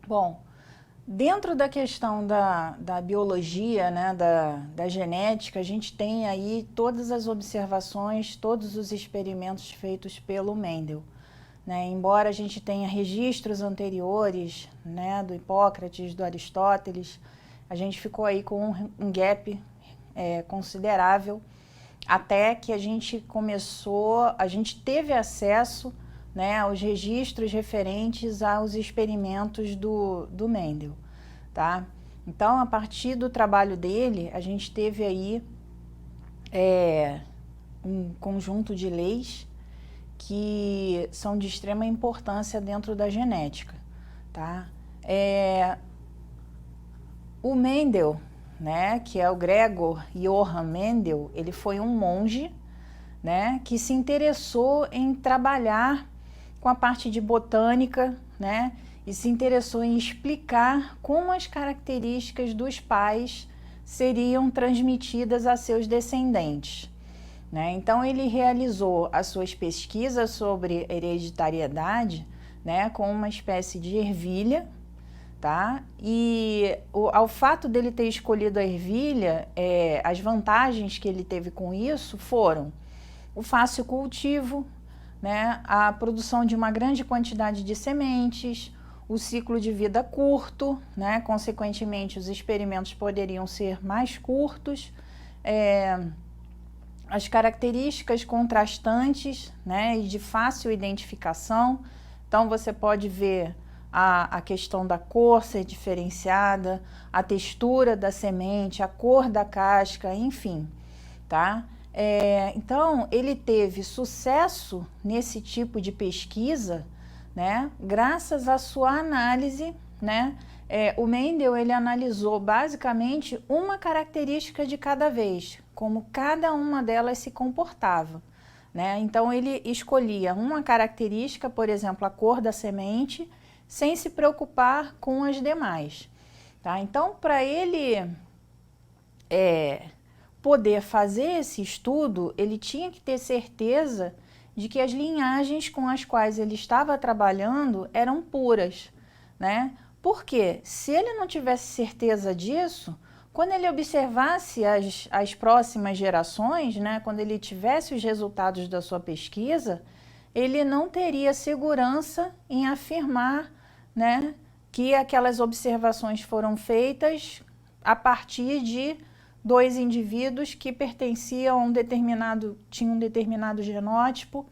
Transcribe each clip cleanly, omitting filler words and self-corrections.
Bom, dentro da questão da biologia, né, da genética, a gente tem aí todas as observações, todos os experimentos feitos pelo Mendel. Né? Embora a gente tenha registros anteriores, né, do Hipócrates, do Aristóteles, a gente ficou aí com um gap considerável até que a gente teve acesso, né, aos registros referentes aos experimentos do Mendel, tá? Então, a partir do trabalho dele, a gente teve aí um conjunto de leis que são de extrema importância dentro da genética, tá? O Mendel, né, que é o Gregor Johann Mendel, ele foi um monge, né, que se interessou em trabalhar com a parte de botânica, né, e se interessou em explicar como as características dos pais seriam transmitidas a seus descendentes. Né? Então ele realizou as suas pesquisas sobre hereditariedade, né, com uma espécie de ervilha, tá? E ao fato dele ter escolhido a ervilha, as vantagens que ele teve com isso foram o fácil cultivo, né, a produção de uma grande quantidade de sementes, o ciclo de vida curto, né, consequentemente os experimentos poderiam ser mais curtos, as características contrastantes, né, e de fácil identificação. Então você pode ver a questão da cor ser diferenciada, a textura da semente, a cor da casca, enfim, tá? Então ele teve sucesso nesse tipo de pesquisa, né, graças à sua análise, né? O Mendel ele analisou basicamente uma característica de cada vez, como cada uma delas se comportava, né? Então ele escolhia uma característica, por exemplo, a cor da semente, sem se preocupar com as demais, tá? Então, para ele poder fazer esse estudo, ele tinha que ter certeza de que as linhagens com as quais ele estava trabalhando eram puras, né? Porque se ele não tivesse certeza disso, quando ele observasse as próximas gerações, né, quando ele tivesse os resultados da sua pesquisa, ele não teria segurança em afirmar, né, que aquelas observações foram feitas a partir de dois indivíduos que pertenciam tinham um determinado genótipo,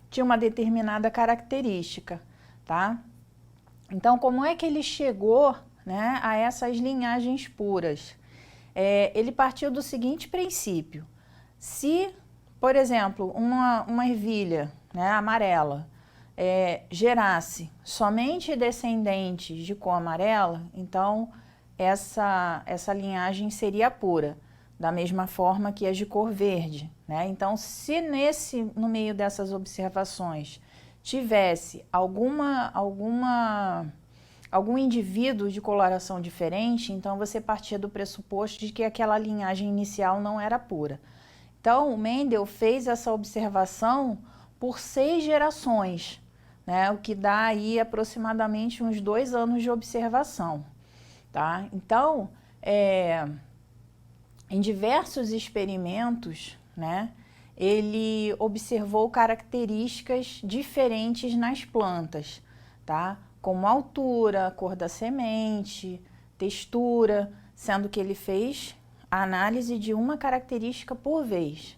tinham uma determinada característica, tá? Então, como é que ele chegou, né, a essas linhagens puras? Ele partiu do seguinte princípio: se, por exemplo, uma ervilha, né, amarela, gerasse somente descendentes de cor amarela, então essa linhagem seria pura, da mesma forma que as de cor verde, né? Então, se no meio dessas observações tivesse algum indivíduo de coloração diferente, então você partia do pressuposto de que aquela linhagem inicial não era pura. Então, o Mendel fez essa observação por 6 gerações, né? O que dá aí aproximadamente uns 2 anos de observação, tá? Então, em diversos experimentos, né, ele observou características diferentes nas plantas, tá? Como altura, cor da semente, textura, sendo que ele fez a análise de uma característica por vez,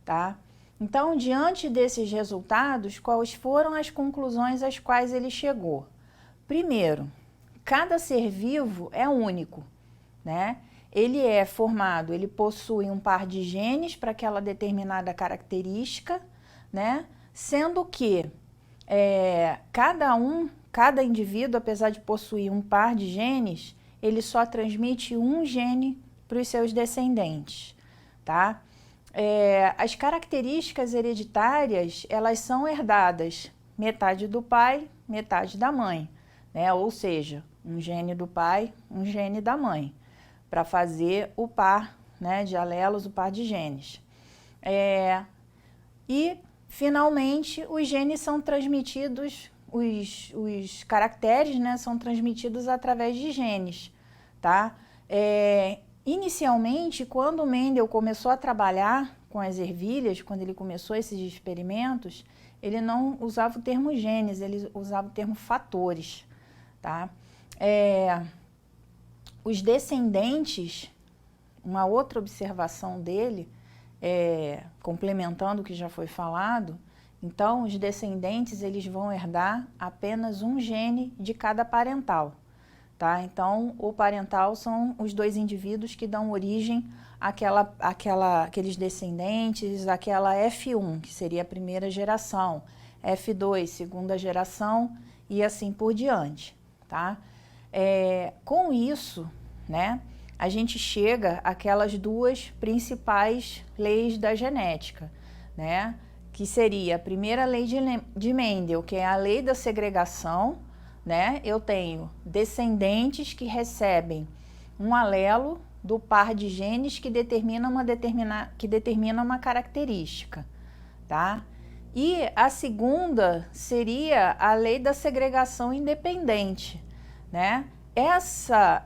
tá? Então, diante desses resultados, quais foram as conclusões às quais ele chegou? Primeiro, cada ser vivo é único, né? Ele possui um par de genes para aquela determinada característica, né? Sendo que cada indivíduo, apesar de possuir um par de genes, ele só transmite um gene para os seus descendentes, tá? As características hereditárias, elas são herdadas, metade do pai, metade da mãe, né? Ou seja, um gene do pai, um gene da mãe, para fazer o par, né, de alelos, o par de genes. E, finalmente, os genes são transmitidos, os caracteres, né, são transmitidos através de genes, tá? Inicialmente, quando o Mendel começou a trabalhar com as ervilhas, quando ele começou esses experimentos, ele não usava o termo genes, ele usava o termo fatores, tá? Os descendentes, uma outra observação dele, complementando o que já foi falado, então os descendentes eles vão herdar apenas um gene de cada parental, tá? Então o parental são os dois indivíduos que dão origem àqueles descendentes, aquela F1, que seria a primeira geração, F2, segunda geração e assim por diante, tá? Com isso, né, a gente chega àquelas duas principais leis da genética, né, que seria a primeira lei de Mendel, que é a lei da segregação, né? Eu tenho descendentes que recebem um alelo do par de genes que determina uma característica, tá? E a segunda seria a lei da segregação independente, né? Essa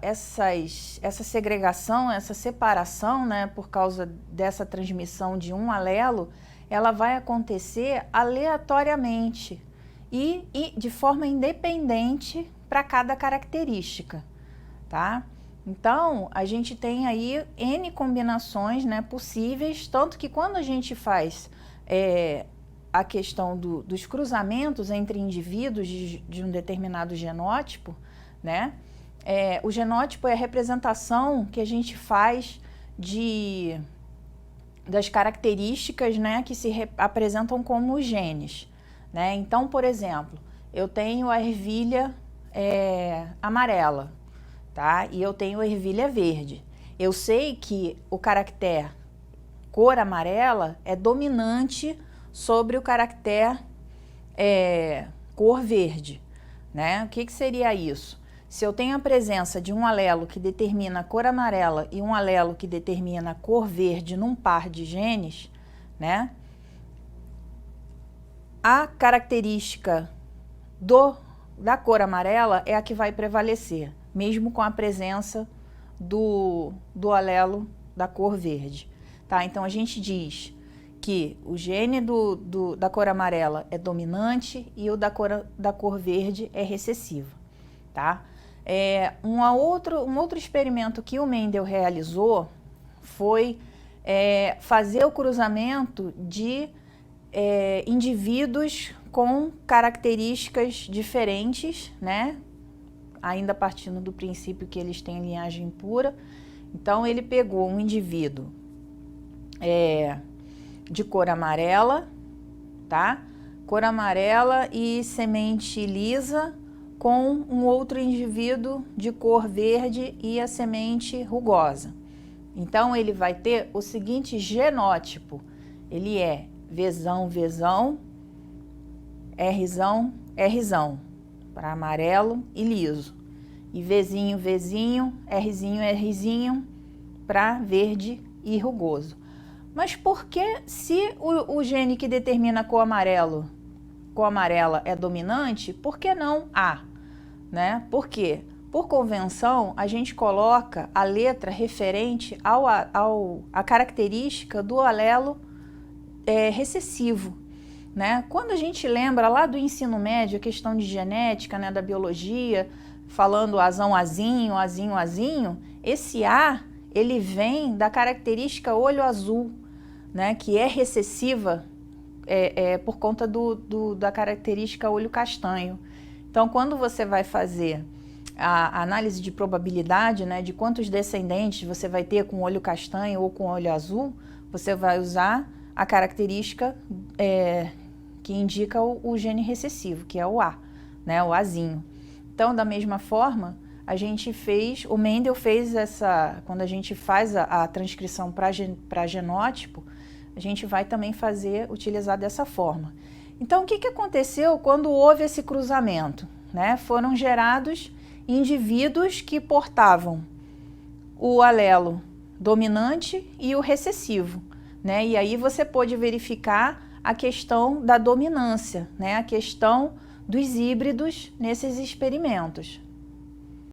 segregação, essa separação, né, por causa dessa transmissão de um alelo, ela vai acontecer aleatoriamente e de forma independente para cada característica, tá? Então, a gente tem aí N combinações, né, possíveis, tanto que quando a gente faz a questão dos cruzamentos entre indivíduos de um determinado genótipo, né, o genótipo é a representação que a gente faz das características, né, que se apresentam como genes, né? Então, por exemplo, eu tenho a ervilha amarela, tá? E eu tenho a ervilha verde. Eu sei que o caractere cor amarela é dominante sobre o caractere cor verde, né? O que seria isso? Se eu tenho a presença de um alelo que determina a cor amarela e um alelo que determina a cor verde num par de genes, né? A característica da cor amarela é a que vai prevalecer, mesmo com a presença do alelo da cor verde, tá? Então a gente diz que o gene da cor amarela é dominante e o da cor verde é recessivo, tá? Um outro experimento que o Mendel realizou foi fazer o cruzamento de indivíduos com características diferentes, né? Ainda partindo do princípio que eles têm linhagem pura. Então ele pegou um indivíduo de cor amarela, tá? Cor amarela e semente lisa, com um outro indivíduo de cor verde e a semente rugosa. Então ele vai ter o seguinte genótipo: ele é Vzão, Vzão, Rzão, Rzão, para amarelo e liso, e Vzinho, Vzinho, Rzinho, Rzinho, para verde e rugoso. Mas por que, se o gene que determina a cor amarela é dominante, por que não A? Né? Por quê? Por convenção, a gente coloca a letra referente à característica do alelo recessivo, né? Quando a gente lembra lá do ensino médio, a questão de genética, né, da biologia, falando azão, azinho, azinho, azinho, esse A, ele vem da característica olho azul, né, que é recessiva por conta da característica olho castanho. Então, quando você vai fazer a análise de probabilidade, né, de quantos descendentes você vai ter com olho castanho ou com olho azul, você vai usar a característica que indica o gene recessivo, que é o A, né, o Azinho. Então, da mesma forma, o Mendel fez quando a gente faz a transcrição para genótipo, a gente vai também utilizar dessa forma. Então, o que aconteceu quando houve esse cruzamento, né? Foram gerados indivíduos que portavam o alelo dominante e o recessivo, né? E aí você pôde verificar a questão da dominância, né? A questão dos híbridos nesses experimentos.